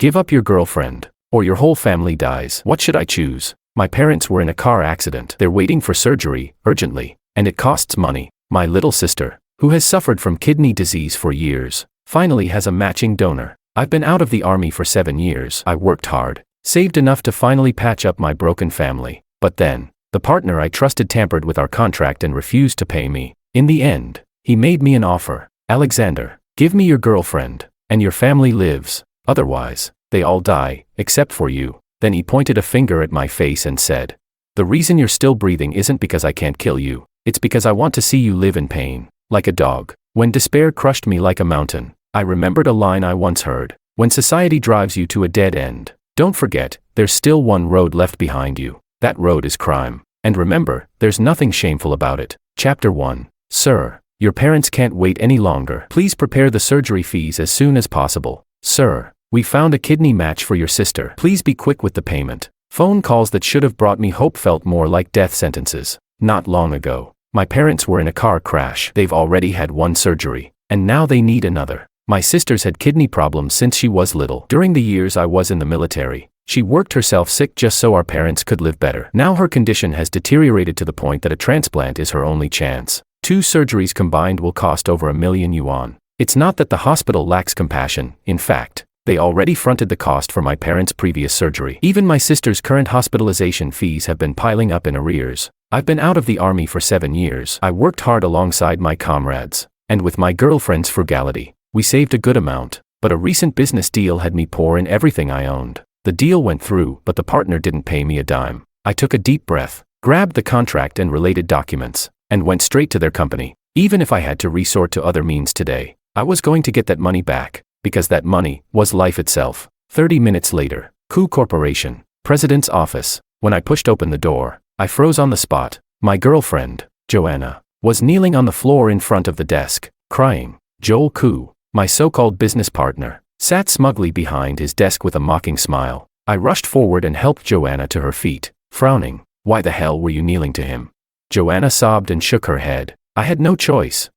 Give up your girlfriend, or your whole family dies. What should I choose? My parents were in a car accident. They're waiting for surgery, urgently, and it costs money. My little sister, who has suffered from kidney disease for years, finally has a matching donor. I've been out of the army for 7 years. I worked hard, saved enough to finally patch up my broken family. But then, the partner I trusted tampered with our contract and refused to pay me. In the end, he made me an offer. Alexander, give me your girlfriend, and your family lives. Otherwise, they all die, except for you. Then he pointed a finger at my face and said, the reason you're still breathing isn't because I can't kill you. It's because I want to see you live in pain, like a dog. When despair crushed me like a mountain, I remembered a line I once heard. When society drives you to a dead end, don't forget, there's still one road left behind you. That road is crime. And remember, there's nothing shameful about it. Chapter 1. Sir, your parents can't wait any longer. Please prepare the surgery fees as soon as possible. Sir, we found a kidney match for your sister. Please be quick with the payment. Phone calls that should have brought me hope felt more like death sentences. Not long ago, my parents were in a car crash. They've already had one surgery, and now they need another. My sister's had kidney problems since she was little. During the years I was in the military, she worked herself sick just so our parents could live better. Now her condition has deteriorated to the point that a transplant is her only chance. 2 surgeries combined will cost over $1,000,000 yuan. It's not that the hospital lacks compassion. In fact, they already fronted the cost for my parents' previous surgery. Even my sister's current hospitalization fees have been piling up in arrears. I've been out of the army for 7 years. I worked hard alongside my comrades, and with my girlfriend's frugality, we saved a good amount. But a recent business deal had me pour in everything I owned. The deal went through, but the partner didn't pay me a dime. I took a deep breath, grabbed the contract and related documents, and went straight to their company. Even if I had to resort to other means today, I was going to get that money back, because that money was life itself. 30 minutes later, Coup Corporation, President's office. When I pushed open the door, I froze on the spot. My girlfriend, Joanna, was kneeling on the floor in front of the desk, crying. Joel Coup, my so-called business partner, sat smugly behind his desk with a mocking smile. I rushed forward and helped Joanna to her feet, frowning. Why the hell were you kneeling to him? Joanna sobbed and shook her head. I had no choice.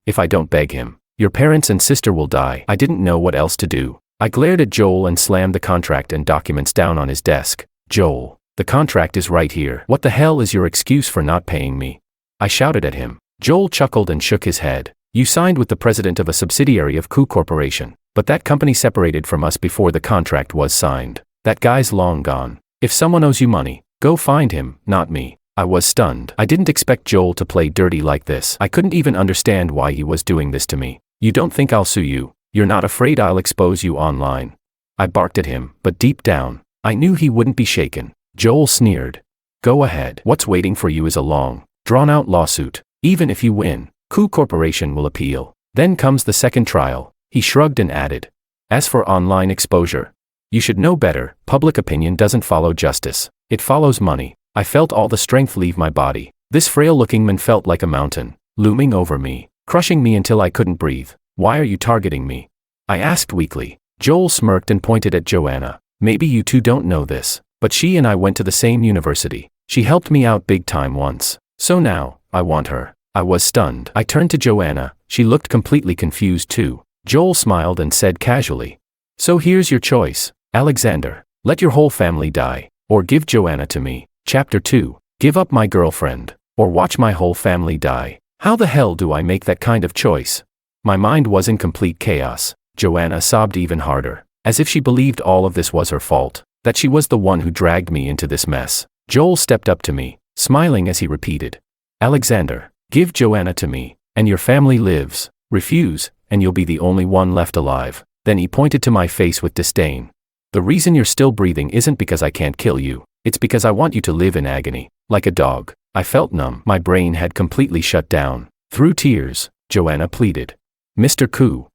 If I don't beg him, your parents and sister will die. I didn't know what else to do. I glared at Joel and slammed the contract and documents down on his desk. Joel, the contract is right here. What the hell is your excuse for not paying me? I shouted at him. Joel chuckled and shook his head. You signed with the president of a subsidiary of Coup Corporation, but that company separated from us before the contract was signed. That guy's long gone. If someone owes you money, go find him, not me. I was stunned. I didn't expect Joel to play dirty like this. I couldn't even understand why he was doing this to me. You don't think I'll sue you? You're not afraid I'll expose you online? I barked at him, but deep down, I knew he wouldn't be shaken. Joel sneered. Go ahead. What's waiting for you is a long, drawn-out lawsuit. Even if you win, Coup Corporation will appeal. Then comes the second trial. He shrugged and added. As for online exposure, you should know better. Public opinion doesn't follow justice. It follows money. I felt all the strength leave my body. This frail-looking man felt like a mountain, looming over me, crushing me until I couldn't breathe. Why are you targeting me? I asked weakly. Joel smirked and pointed at Joanna. Maybe you two don't know this, but she and I went to the same university. She helped me out big time once. So now, I want her. I was stunned. I turned to Joanna. She looked completely confused too. Joel smiled and said casually. So here's your choice, Alexander. Let your whole family die, or give Joanna to me. Chapter 2. Give up my girlfriend, or watch my whole family die. How the hell do I make that kind of choice? My mind was in complete chaos. Joanna sobbed even harder, as if she believed all of this was her fault, that she was the one who dragged me into this mess. Joel stepped up to me, smiling as he repeated. Alexander, give Joanna to me, and your family lives. Refuse, and you'll be the only one left alive. Then he pointed to my face with disdain. The reason you're still breathing isn't because I can't kill you. It's because I want you to live in agony, like a dog. I felt numb. My brain had completely shut down. Through tears, Joanna pleaded. Mr. Coup,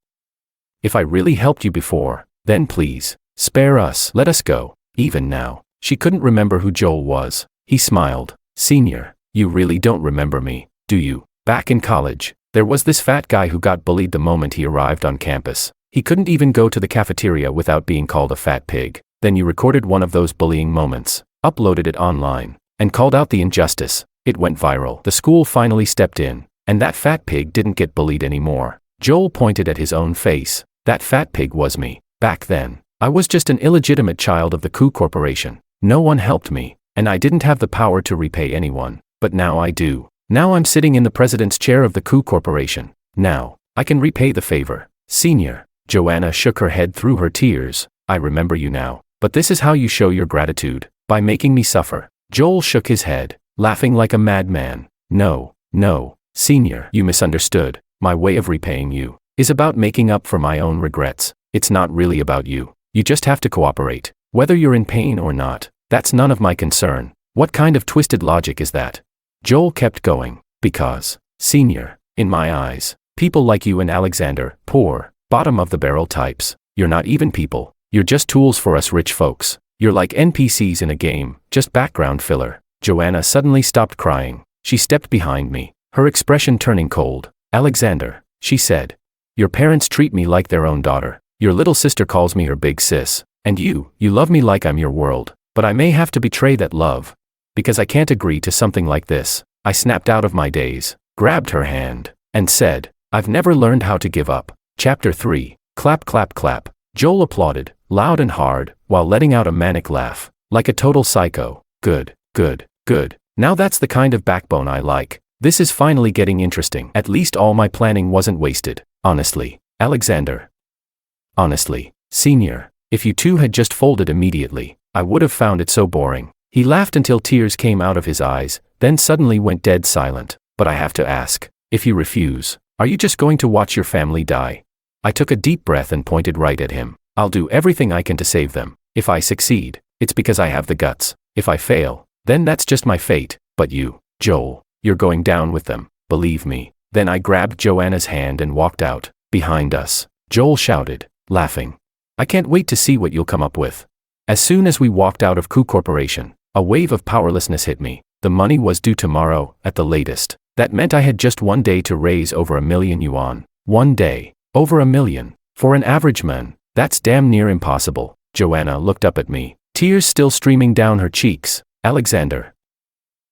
if I really helped you before, then please, spare us. Let us go. Even now, she couldn't remember who Joel was. He smiled. Senior, you really don't remember me, do you? Back in college, there was this fat guy who got bullied the moment he arrived on campus. He couldn't even go to the cafeteria without being called a fat pig. Then you recorded one of those bullying moments, uploaded it online, and called out the injustice. It went viral. The school finally stepped in, and that fat pig didn't get bullied anymore. Joel pointed at his own face. That fat pig was me. Back then, I was just an illegitimate child of the coup corporation. No one helped me, and I didn't have the power to repay anyone. But now I do. Now I'm sitting in the president's chair of the coup corporation. Now, I can repay the favor. Senior. Joanna shook her head through her tears. I remember you now. But this is how you show your gratitude. By making me suffer. Joel shook his head, laughing like a madman. No, Senior, you misunderstood. My way of repaying you is about making up for my own regrets. It's not really about you. You just have to cooperate. Whether you're in pain or not, that's none of my concern. What kind of twisted logic is that? Joel kept going. Because, Senior, in my eyes, people like you and Alexander, poor, bottom-of-the-barrel types, you're not even people. You're just tools for us rich folks. You're like NPCs in a game, just background filler. Joanna suddenly stopped crying. She stepped behind me, her expression turning cold. Alexander, she said. Your parents treat me like their own daughter. Your little sister calls me her big sis. And you love me like I'm your world. But I may have to betray that love. Because I can't agree to something like this. I snapped out of my daze, grabbed her hand, and said, I've never learned how to give up. Chapter 3. Clap, clap, clap. Joel applauded, loud and hard, while letting out a manic laugh, like a total psycho. Good. Now that's the kind of backbone I like. This is finally getting interesting. At least all my planning wasn't wasted. Honestly, Alexander. Honestly, Senior, if you two had just folded immediately, I would have found it so boring. He laughed until tears came out of his eyes, then suddenly went dead silent. But I have to ask, if you refuse, are you just going to watch your family die? I took a deep breath and pointed right at him. I'll do everything I can to save them. If I succeed, it's because I have the guts. If I fail, then that's just my fate. But you, Joel, you're going down with them, believe me. Then I grabbed Joanna's hand and walked out. Behind us, Joel shouted, laughing. I can't wait to see what you'll come up with. As soon as we walked out of Coup Corporation, a wave of powerlessness hit me. The money was due tomorrow, at the latest. That meant I had just one day to raise over $1 million yuan. One day. Over $1 million. For an average man, that's damn near impossible. Joanna looked up at me, tears still streaming down her cheeks. Alexander.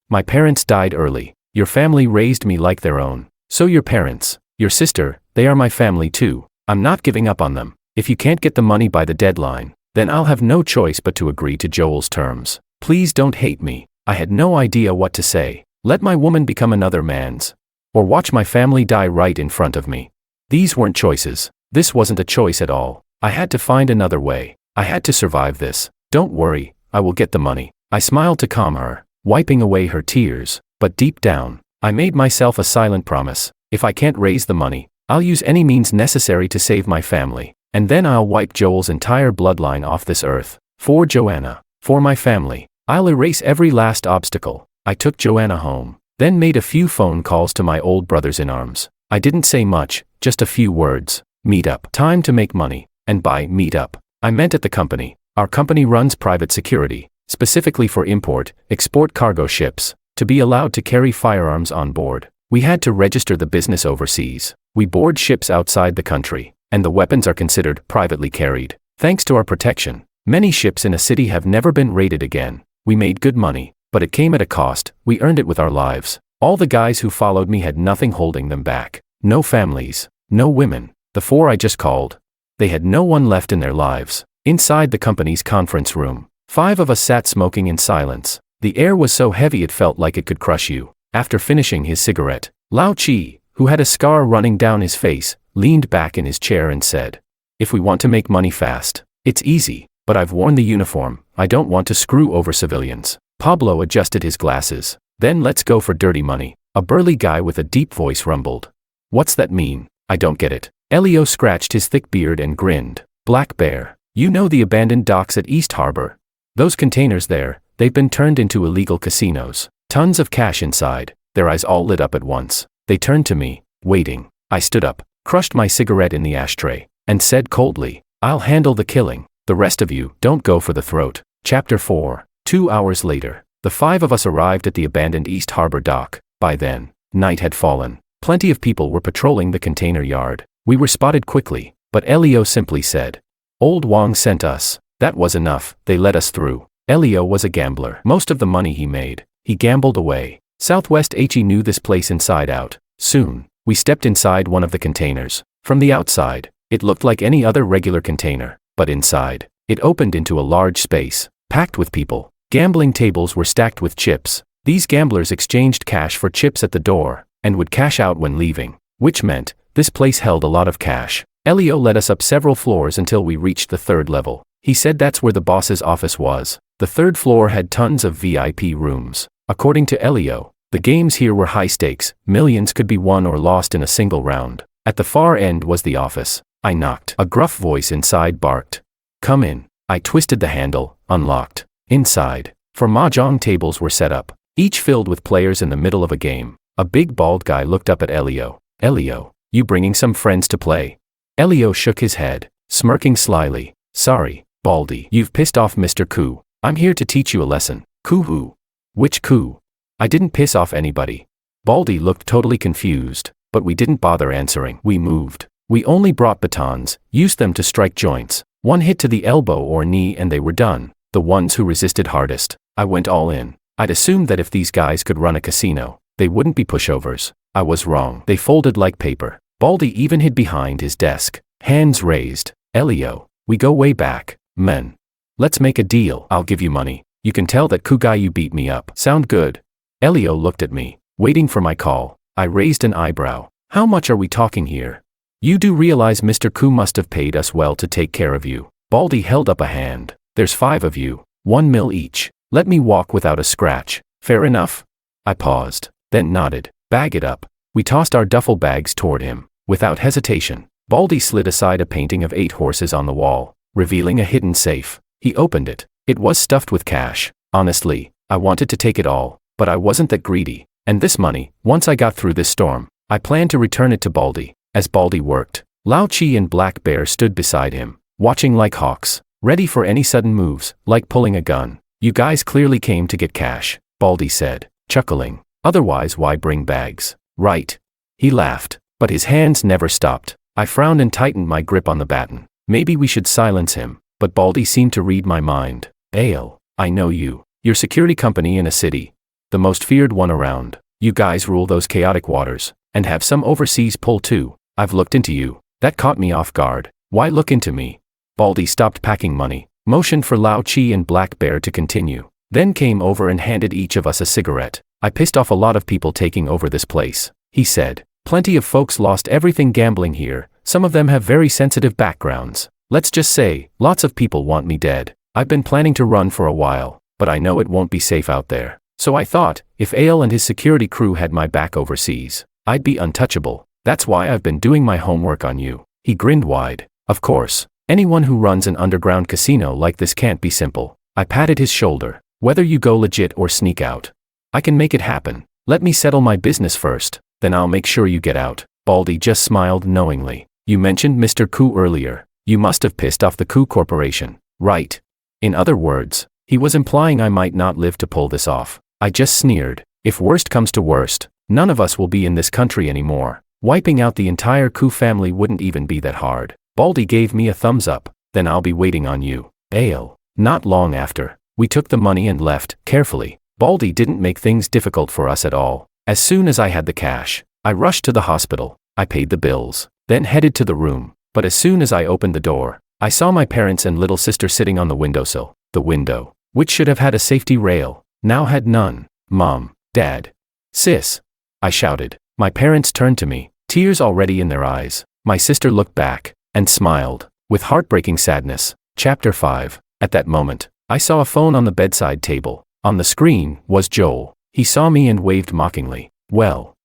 My parents died early. Your family raised me like their own. So your parents, your sister, they are my family too. I'm not giving up on them. If you can't get the money by the deadline, then I'll have no choice but to agree to Joel's terms. Please don't hate me. I had no idea what to say. Let my woman become another man's. Or watch my family die right in front of me. These weren't choices. This wasn't a choice at all. I had to find another way. I had to survive this. Don't worry, I will get the money. I smiled to calm her, wiping away her tears, but deep down, I made myself a silent promise. If I can't raise the money, I'll use any means necessary to save my family, and then I'll wipe Joel's entire bloodline off this earth. For Joanna, for my family, I'll erase every last obstacle. I took Joanna home, then made a few phone calls to my old brothers in arms. I didn't say much, just a few words. Meet up. Time to make money. And by meet up, I meant at the company. Our company runs private security, specifically for import-export cargo ships. To be allowed to carry firearms on board, we had to register the business overseas. We board ships outside the country, and the weapons are considered privately carried. Thanks to our protection, many ships in a city have never been raided again. We made good money, but it came at a cost. We earned it with our lives. All the guys who followed me had nothing holding them back. No families, no women. The 4 I just called. They had no one left in their lives. Inside the company's conference room, 5 of us sat smoking in silence. The air was so heavy it felt like it could crush you. After finishing his cigarette, Lao Chi, who had a scar running down his face, leaned back in his chair and said, if we want to make money fast, it's easy, but I've worn the uniform. I don't want to screw over civilians. Pablo adjusted his glasses. Then let's go for dirty money. A burly guy with a deep voice rumbled. What's that mean? I don't get it. Elio scratched his thick beard and grinned. Black Bear, you know the abandoned docks at East Harbor? Those containers there, they've been turned into illegal casinos. Tons of cash inside. Their eyes all lit up at once. They turned to me, waiting. I stood up, crushed my cigarette in the ashtray, and said coldly, I'll handle the killing. The rest of you, don't go for the throat. Chapter 4. 2 hours later, the 5 of us arrived at the abandoned East Harbor dock. By then, night had fallen. Plenty of people were patrolling the container yard. We were spotted quickly, but Elio simply said, Old Wong sent us. That was enough. They let us through. Elio was a gambler. Most of the money he made, he gambled away. Southwest HE knew this place inside out. Soon, we stepped inside one of the containers. From the outside, it looked like any other regular container, but inside, It opened into a large space, packed with people. Gambling tables were stacked with chips. These gamblers exchanged cash for chips at the door, and would cash out when leaving, which meant this place held a lot of cash. Elio led us up several floors until we reached the 3rd level. He said that's where the boss's office was. The 3rd floor had tons of VIP rooms. According to Elio, the games here were high stakes. Millions could be won or lost in a single round. At the far end was the office. I knocked. A gruff voice inside barked, "Come in." I twisted the handle, unlocked. Inside, four mahjong tables were set up, each filled with players in the middle of a game. A big bald guy looked up at Elio. "Elio, you bringing some friends to play?" Elio shook his head, smirking slyly. "Sorry, Baldy, you've pissed off Mr. Koo. I'm here to teach you a lesson." "Koo who? Which Koo?" "I didn't piss off anybody." Baldy looked totally confused, but we didn't bother answering. We moved. We only brought batons, used them to strike joints. One hit to the elbow or knee and they were done. The ones who resisted hardest. I went all in. I'd assumed that if these guys could run a casino, they wouldn't be pushovers. I was wrong. They folded like paper. Baldy even hid behind his desk, hands raised. "Elio, we go way back, men. Let's make a deal. I'll give you money. You can tell that Koo guy you beat me up. Sound good?" Elio looked at me, waiting for my call. I raised an eyebrow. "How much are we talking here? You do realize Mr. Koo must have paid us well to take care of you." Baldy held up a hand. "There's 5 of you, 1 mil each. Let me walk without a scratch. Fair enough?" I paused, then nodded. "Bag it up." We tossed our duffel bags toward him. Without hesitation, Baldy slid aside a painting of 8 horses on the wall, revealing a hidden safe. He opened it. It was stuffed with cash. Honestly, I wanted to take it all, but I wasn't that greedy. And this money, once I got through this storm, I planned to return it to Baldy. As Baldy worked, Lao Chi and Black Bear stood beside him, watching like hawks, ready for any sudden moves, like pulling a gun. "You guys clearly came to get cash," Baldy said, chuckling. "Otherwise why bring bags, right?" He laughed, but his hands never stopped. I frowned and tightened my grip on the baton. Maybe we should silence him, but Baldy seemed to read my mind. "Ale, I know you. You're security company in a city. The most feared one around. You guys rule those chaotic waters, and have some overseas pull too. I've looked into you." That caught me off guard. "Why look into me?" Baldy stopped packing money, motioned for Lao Chi and Black Bear to continue, then came over and handed each of us a cigarette. "I pissed off a lot of people taking over this place," he said. "Plenty of folks lost everything gambling here. Some of them have very sensitive backgrounds. Let's just say, lots of people want me dead. I've been planning to run for a while, but I know it won't be safe out there. So I thought, if Ale and his security crew had my back overseas, I'd be untouchable. That's why I've been doing my homework on you." He grinned wide. "Of course, anyone who runs an underground casino like this can't be simple." I patted his shoulder. "Whether you go legit or sneak out, I can make it happen. Let me settle my business first, then I'll make sure you get out." Baldy just smiled knowingly. "You mentioned Mr. Koo earlier. You must have pissed off the Koo Corporation, right?" In other words, he was implying I might not live to pull this off. I just sneered. "If worst comes to worst, none of us will be in this country anymore. Wiping out the entire Koo family wouldn't even be that hard." Baldy gave me a thumbs up. "Then I'll be waiting on you, Ale." Not long after, we took the money and left, carefully. Baldy didn't make things difficult for us at all. As soon as I had the cash, I rushed to the hospital. I paid the bills, then headed to the room. But as soon as I opened the door, I saw my parents and little sister sitting on the windowsill. The window, which should have had a safety rail, now had none. "Mom, Dad, Sis," I shouted. My parents turned to me, tears already in their eyes. My sister looked back, and smiled, with heartbreaking sadness. Chapter 5. At that moment, I saw a phone on the bedside table. On the screen was Joel. He saw me and waved mockingly. Well,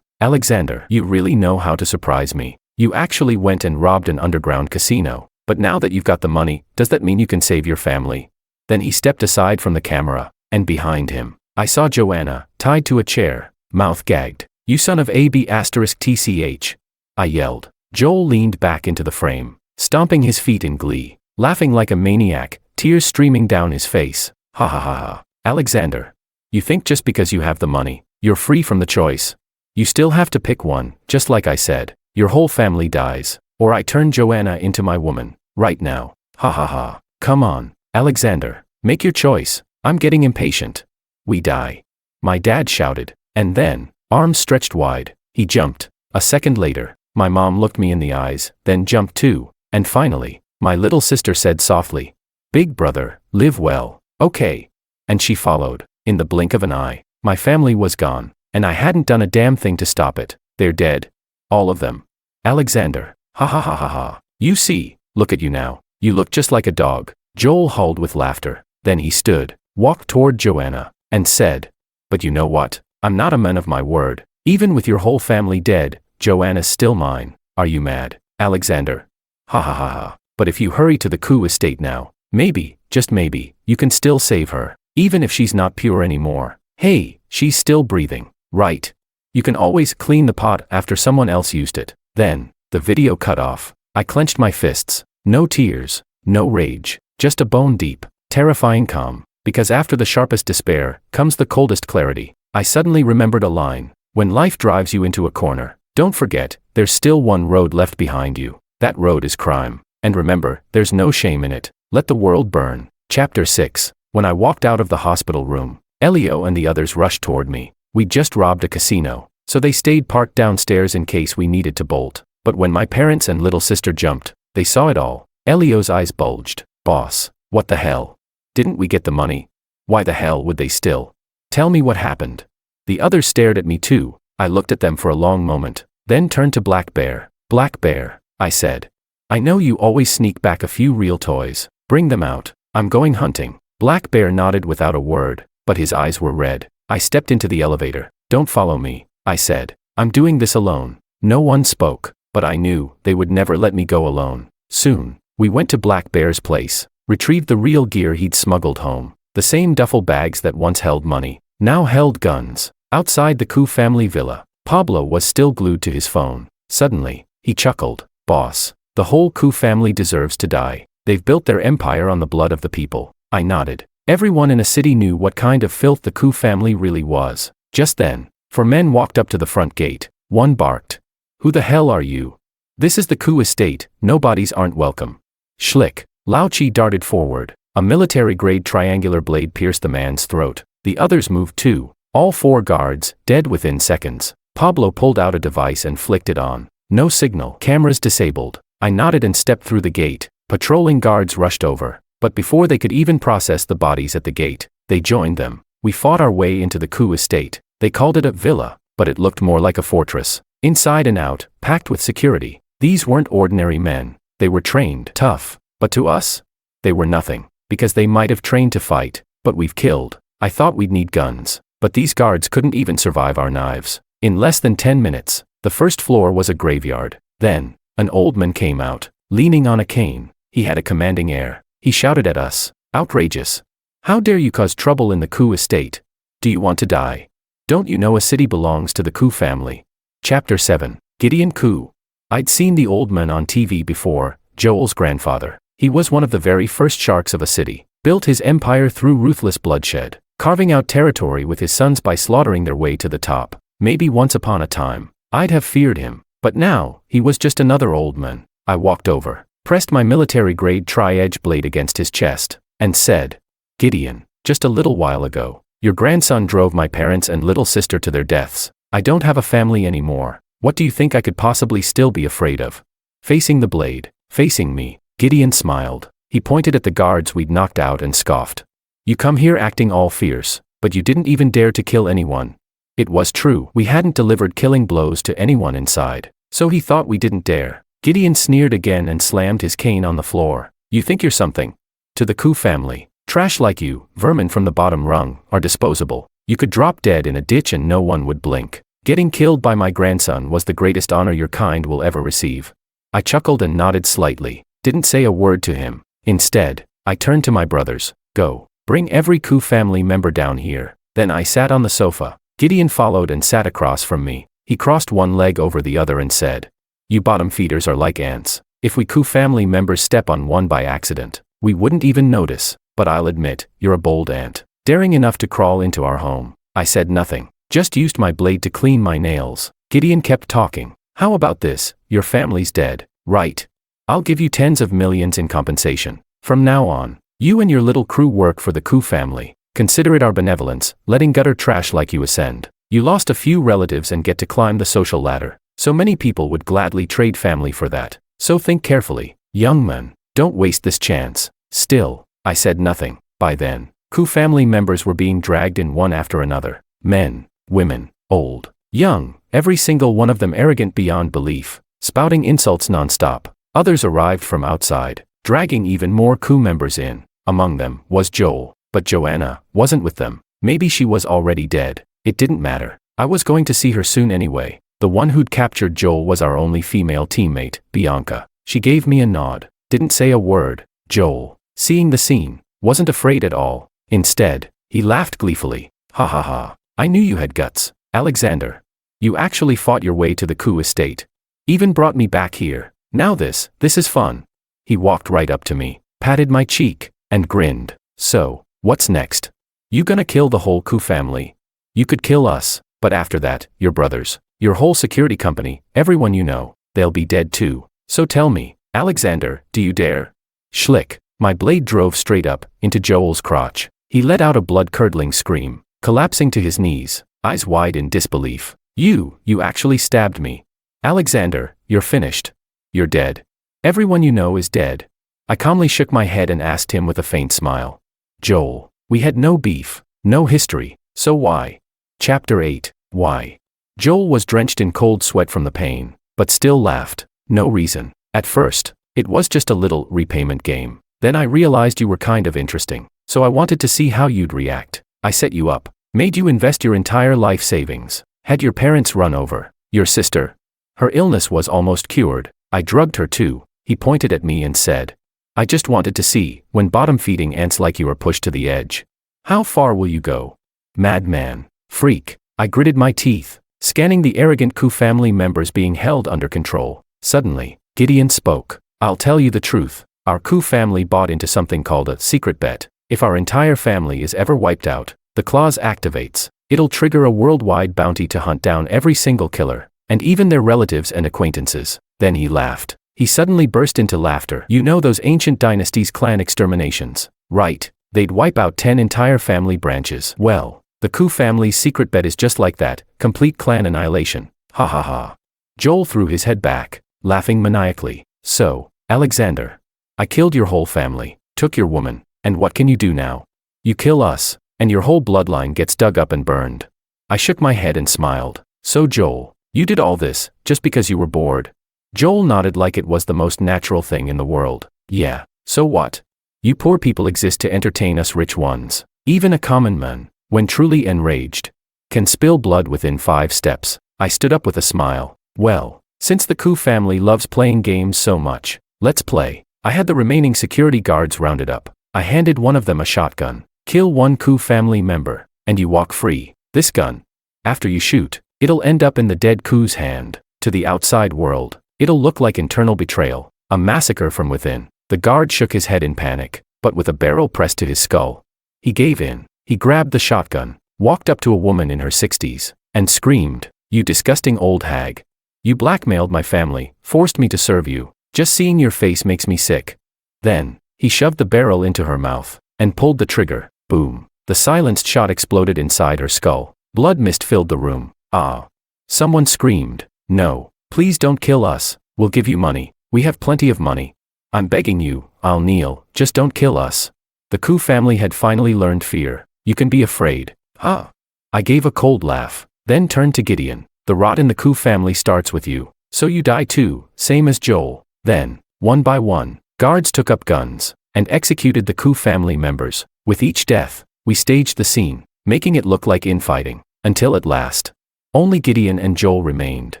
Alexander, you really know how to surprise me. You actually went and robbed an underground casino. But now that you've got the money, does that mean you can save your family?" Then he stepped aside from the camera, and behind him, I saw Joanna, tied to a chair, mouth gagged. "You son of a b***tch. I yelled. Joel leaned back into the frame, stomping his feet in glee, laughing like a maniac, tears streaming down his face. "Ha ha ha ha. Alexander. You think just because you have the money, you're free from the choice? You still have to pick one, just like I said. Your whole family dies, or I turn Joanna into my woman, right now. Ha ha ha. Come on, Alexander, make your choice. I'm getting impatient. We die." My dad shouted, and then, arms stretched wide, he jumped. A second later, my mom looked me in the eyes, then jumped too, and finally, my little sister said softly, Big brother, live well. Okay. And she followed. In the blink of an eye, my family was gone, and I hadn't done a damn thing to stop it. They're dead. All of them. Alexander. Ha ha ha ha ha. You see, look at you now. You look just like a dog. Joel howled with laughter. Then he stood, walked toward Joanna, and said, "But you know what? I'm not a man of my word. Even with your whole family dead, Joanna's still mine. Are you mad, Alexander? Ha ha ha ha. But if you hurry to the coup estate now, maybe, just maybe, you can still save her. Even if she's not pure anymore. Hey, she's still breathing, right? You can always clean the pot after someone else used it." Then, the video cut off. I clenched my fists. No tears, no rage, just a bone-deep, terrifying calm. Because after the sharpest despair, comes the coldest clarity. I suddenly remembered a line. When life drives you into a corner, don't forget, there's still one road left behind you. That road is crime. And remember, there's no shame in it. Let the world burn. Chapter 6. When I walked out of the hospital room, Elio and the others rushed toward me. We'd just robbed a casino, so they stayed parked downstairs in case we needed to bolt. But when my parents and little sister jumped, they saw it all. Elio's eyes bulged. "Boss, what the hell? Didn't we get the money? Why the hell would they still? Tell me what happened." The others stared at me too. I looked at them for a long moment, then turned to Black Bear. "Black Bear," I said. "I know you always sneak back a few real toys. Bring them out. I'm going hunting." Black Bear nodded without a word, but his eyes were red. I stepped into the elevator. "Don't follow me," I said. "I'm doing this alone." No one spoke, but I knew they would never let me go alone. Soon, we went to Black Bear's place, retrieved the real gear he'd smuggled home. The same duffel bags that once held money, now held guns. Outside the Coup family villa, Pablo was still glued to his phone. Suddenly, he chuckled. "Boss, the whole Coup family deserves to die. They've built their empire on the blood of the people." I nodded. Everyone in a city knew what kind of filth the Coup family really was. Just then, 4 men walked up to the front gate. One barked. "Who the hell are you? This is the Coup estate, nobodies aren't welcome." Schlick. Lao Chi darted forward. A military-grade triangular blade pierced the man's throat. The others moved too. All 4 guards, dead within seconds. Pablo pulled out a device and flicked it on. No signal. Cameras disabled. I nodded and stepped through the gate. Patrolling guards rushed over. But before they could even process the bodies at the gate, they joined them. We fought our way into the Coup estate. They called it a villa, but it looked more like a fortress. Inside and out, packed with security. These weren't ordinary men. They were trained, tough. But to us, they were nothing. Because they might have trained to fight, but we've killed. I thought we'd need guns. But these guards couldn't even survive our knives. In less than 10 minutes, the first floor was a graveyard. Then, an old man came out, leaning on a cane. He had a commanding air. He shouted at us. Outrageous. "How dare you cause trouble in the Coup estate? Do you want to die? Don't you know a city belongs to the Coup family?" Chapter 7. Gideon Coup. I'd seen the old man on TV before, Joel's grandfather. He was one of the very first sharks of a city. Built his empire through ruthless bloodshed, carving out territory with his sons by slaughtering their way to the top. Maybe once upon a time, I'd have feared him. But now, he was just another old man. I walked over, pressed my military-grade tri-edge blade against his chest, and said, "Gideon, just a little while ago, your grandson drove my parents and little sister to their deaths. I don't have a family anymore. What do you think I could possibly still be afraid of?" Facing the blade, facing me, Gideon smiled. He pointed at the guards we'd knocked out and scoffed. "You come here acting all fierce, but you didn't even dare to kill anyone." It was true. We hadn't delivered killing blows to anyone inside, so he thought we didn't dare. Gideon sneered again and slammed his cane on the floor. "You think you're something? To the Coup family, trash like you, vermin from the bottom rung, are disposable. You could drop dead in a ditch and no one would blink. Getting killed by my grandson was the greatest honor your kind will ever receive." I chuckled and nodded slightly, didn't say a word to him. Instead, I turned to my brothers. "Go, bring every Coup family member down here." Then I sat on the sofa. Gideon followed and sat across from me. He crossed one leg over the other and said, "You bottom feeders are like ants. If we Coup family members step on one by accident, we wouldn't even notice. But I'll admit, you're a bold ant, daring enough to crawl into our home." I said nothing, just used my blade to clean my nails. Gideon kept talking. "How about this? Your family's dead, right? I'll give you tens of millions in compensation. From now on, you and your little crew work for the Coup family. Consider it our benevolence, letting gutter trash like you ascend. You lost a few relatives and get to climb the social ladder. So many people would gladly trade family for that. So think carefully, young man. Don't waste this chance. Still, I said nothing. By then, Koo family members were being dragged in one after another. Men, women, old, young, every single one of them arrogant beyond belief, spouting insults nonstop. Others arrived from outside, dragging even more Koo members in. Among them was Joel, but Joanna wasn't with them. Maybe she was already dead. It didn't matter. I was going to see her soon anyway. The one who'd captured Joel was our only female teammate, Bianca. She gave me a nod, didn't say a word. Joel, seeing the scene, wasn't afraid at all. Instead, he laughed gleefully. Ha ha ha. I knew you had guts, Alexander. You actually fought your way to the Koo estate. Even brought me back here. Now this is fun. He walked right up to me, patted my cheek, and grinned. So, what's next? You gonna kill the whole Koo family? You could kill us, but after that, your brothers, your whole security company, everyone you know, they'll be dead too. So tell me, Alexander, do you dare? Schlick. My blade drove straight up into Joel's crotch. He let out a blood-curdling scream, collapsing to his knees, eyes wide in disbelief. You actually stabbed me. Alexander, you're finished. You're dead. Everyone you know is dead. I calmly shook my head and asked him with a faint smile. Joel, we had no beef, no history, so why? Chapter 8, Why? Joel was drenched in cold sweat from the pain, but still laughed. No reason. At first, it was just a little repayment game. Then I realized you were kind of interesting, so I wanted to see how you'd react. I set you up, made you invest your entire life savings, had your parents run over, your sister. Her illness was almost cured. I drugged her too. He pointed at me and said, I just wanted to see, when bottom-feeding ants like you are pushed to the edge. How far will you go? Madman. Freak. I gritted my teeth, scanning the arrogant Koo family members being held under control. Suddenly, Gideon spoke. I'll tell you the truth. Our Koo family bought into something called a secret bet. If our entire family is ever wiped out, the clause activates. It'll trigger a worldwide bounty to hunt down every single killer, and even their relatives and acquaintances. Then he laughed. He suddenly burst into laughter. You know those ancient dynasties' clan exterminations, right? They'd wipe out 10 entire family branches. Well, the Koo family's secret bet is just like that, complete clan annihilation. Ha ha ha. Joel threw his head back, laughing maniacally. So, Alexander, I killed your whole family, took your woman, and what can you do now? You kill us, and your whole bloodline gets dug up and burned. I shook my head and smiled. So Joel, you did all this, just because you were bored? Joel nodded like it was the most natural thing in the world. Yeah, so what? You poor people exist to entertain us rich ones. Even a common man, when truly enraged, can spill blood within 5 steps. I stood up with a smile. Well, since the Koo family loves playing games so much, let's play. I had the remaining security guards rounded up. I handed one of them a shotgun. Kill one Koo family member, and you walk free. This gun, after you shoot, it'll end up in the dead Koo's hand. To the outside world, it'll look like internal betrayal, a massacre from within. The guard shook his head in panic, but with a barrel pressed to his skull. He gave in. He grabbed the shotgun, walked up to a woman in her 60s, and screamed, You disgusting old hag. You blackmailed my family, forced me to serve you. Just seeing your face makes me sick. Then, he shoved the barrel into her mouth, and pulled the trigger. Boom. The silenced shot exploded inside her skull. Blood mist filled the room. Ah. Someone screamed. No, please don't kill us. We'll give you money. We have plenty of money. I'm begging you, I'll kneel, just don't kill us. The Koo family had finally learned fear. You can be afraid. Ah. I gave a cold laugh, then turned to Gideon. The rot in the Koo family starts with you. So you die too, same as Joel. Then, one by one, guards took up guns, and executed the Koo family members. With each death, we staged the scene, making it look like infighting, until at last, only Gideon and Joel remained.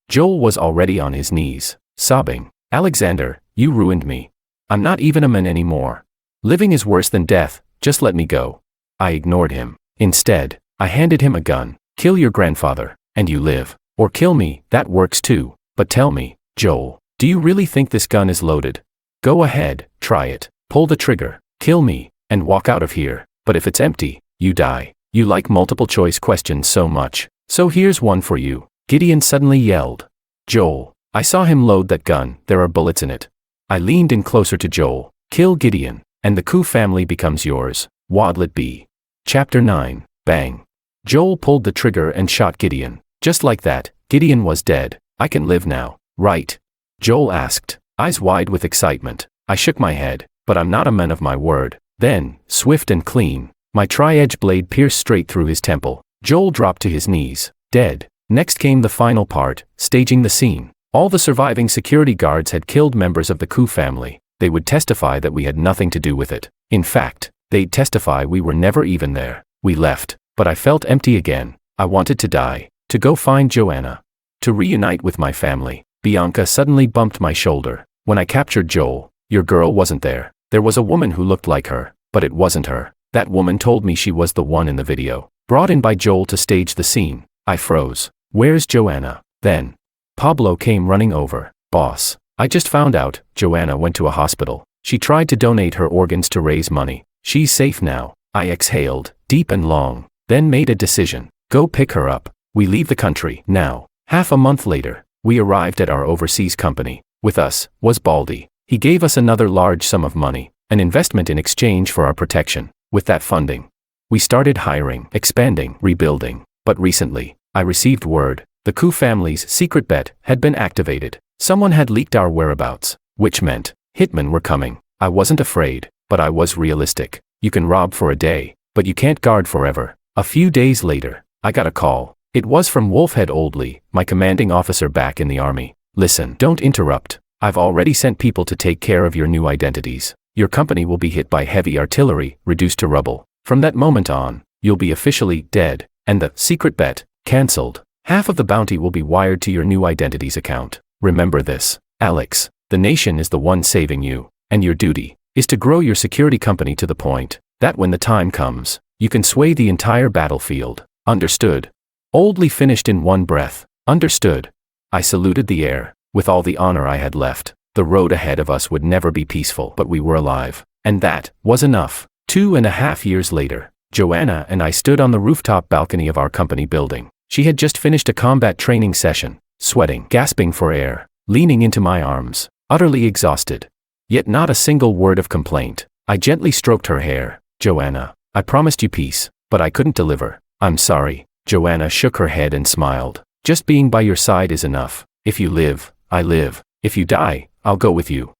Joel was already on his knees, sobbing. Alexander, you ruined me. I'm not even a man anymore. Living is worse than death, just let me go. I ignored him. Instead, I handed him a gun. Kill your grandfather, and you live. Or kill me, that works too. But tell me, Joel, do you really think this gun is loaded? Go ahead, try it. Pull the trigger, kill me, and walk out of here. But if it's empty, you die. You like multiple choice questions so much. So here's one for you. Gideon suddenly yelled. Joel, I saw him load that gun, there are bullets in it. I leaned in closer to Joel. Kill Gideon, and the Koo family becomes yours. What'll it be? Chapter 9, Bang. Joel pulled the trigger and shot Gideon. Just like that, Gideon was dead. I can live now, right? Joel asked, eyes wide with excitement. I shook my head, but I'm not a man of my word. Then, swift and clean, my tri-edge blade pierced straight through his temple. Joel dropped to his knees, dead. Next came the final part, staging the scene. All the surviving security guards had killed members of the Koo family. They would testify that we had nothing to do with it. In fact, they'd testify we were never even there. We left, but I felt empty again. I wanted to die, to go find Joanna, to reunite with my family. Bianca suddenly bumped my shoulder. When I captured Joel, your girl wasn't there. There was a woman who looked like her, but it wasn't her. That woman told me she was the one in the video, brought in by Joel to stage the scene. I froze. Where's Joanna? Then Pablo came running over. Boss, I just found out, Joanna went to a hospital. She tried to donate her organs to raise money. She's safe now. I exhaled, deep and long, then made a decision. Go pick her up. We leave the country, now. Half a month later, we arrived at our overseas company. With us was Baldy. He gave us another large sum of money, an investment in exchange for our protection. With that funding, we started hiring, expanding, rebuilding. But recently, I received word, the Koo family's secret bet had been activated. Someone had leaked our whereabouts, which meant hitmen were coming. I wasn't afraid, but I was realistic. You can rob for a day, but you can't guard forever. A few days later, I got a call. It was from Wolfhead Oldley, my commanding officer back in the army. Listen, don't interrupt. I've already sent people to take care of your new identities. Your company will be hit by heavy artillery, reduced to rubble. From that moment on, you'll be officially dead, and the secret bet cancelled. Half of the bounty will be wired to your new identities account. Remember this, Alex. The nation is the one saving you, and your duty is to grow your security company to the point that when the time comes, you can sway the entire battlefield. Understood? Oldley finished in one breath. Understood. I saluted the air. With all the honor I had left, the road ahead of us would never be peaceful, but we were alive. And that was enough. 2.5 years later, Joanna and I stood on the rooftop balcony of our company building. She had just finished a combat training session, sweating, gasping for air, leaning into my arms, utterly exhausted. Yet not a single word of complaint. I gently stroked her hair. Joanna, I promised you peace, but I couldn't deliver. I'm sorry. Joanna shook her head and smiled. Just being by your side is enough. If you live, I live. If you die, I'll go with you.